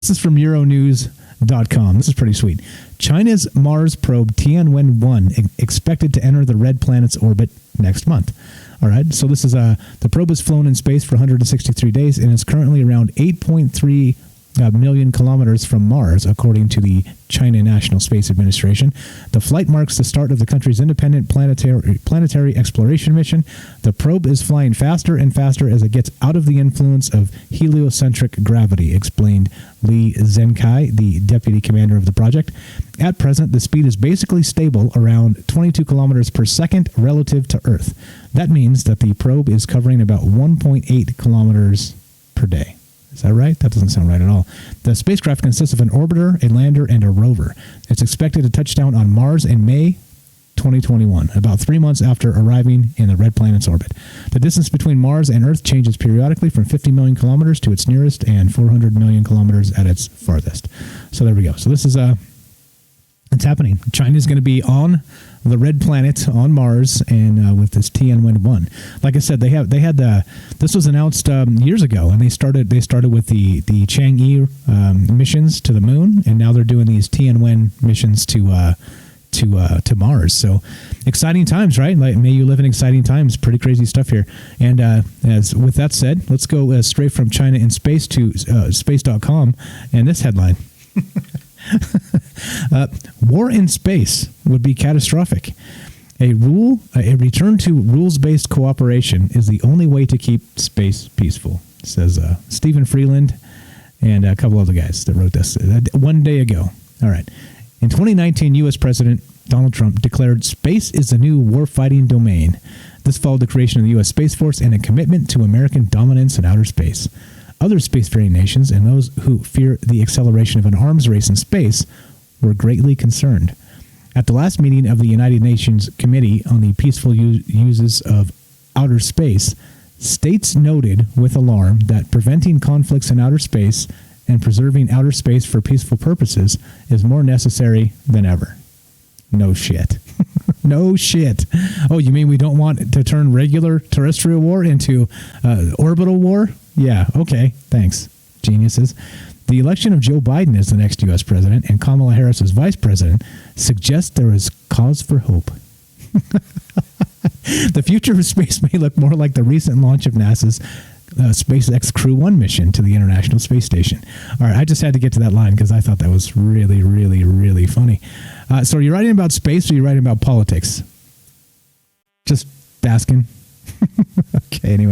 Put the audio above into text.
This is from Euronews.com. This is pretty sweet. China's Mars probe Tianwen-1 expected to enter the red planet's orbit next month. All right, so this is the probe has flown in space for 163 days and is currently around 8.3 million kilometers from Mars, according to the China National Space Administration. The flight marks the start of the country's independent planetary exploration mission. The probe is flying faster and faster as it gets out of the influence of heliocentric gravity, explained Li Zhenkai, the deputy commander of the project. At present, the speed is basically stable around 22 kilometers per second relative to Earth. That means that the probe is covering about 1.8 kilometers per day. Is that right? That doesn't sound right at all. The spacecraft consists of an orbiter, a lander, and a rover. It's expected to touch down on Mars in May 2021, about 3 months after arriving in the red planet's orbit. The distance between Mars and Earth changes periodically from 50 million kilometers to its nearest and 400 million kilometers at its farthest. So there we go. So this is it's happening. China's going to be on the red planet on Mars, and with this Tianwen-1. Like I said, this was announced years ago, and they started with the Chang'e missions to the moon, and now they're doing these Tianwen missions to Mars. So exciting times, right? Like, may you live in exciting times. Pretty crazy stuff here. And as with that said, let's go straight from China in space to space.com and this headline. War in space would be catastrophic. A return to rules-based cooperation is the only way to keep space peaceful, says Stephen Freeland and a couple other guys that wrote this 1 day ago. All right. In 2019, U.S. President Donald Trump declared space is the new war-fighting domain. This followed the creation of the U.S. Space Force and a commitment to American dominance in outer space. Other spacefaring nations and those who fear the acceleration of an arms race in space were greatly concerned. At the last meeting of the United Nations Committee on the Peaceful Uses of Outer Space, states noted with alarm that preventing conflicts in outer space and preserving outer space for peaceful purposes is more necessary than ever. No shit. No shit. Oh, you mean we don't want to turn regular terrestrial war into orbital war? Yeah, okay, thanks, geniuses. The election of Joe Biden as the next U.S. president and Kamala Harris as vice president suggests there is cause for hope. The future of space may look more like the recent launch of NASA's SpaceX Crew 1 mission to the International Space Station. All right, I just had to get to that line because I thought that was really, really, really funny. So are you writing about space or are you writing about politics? Just asking. Okay, anyway.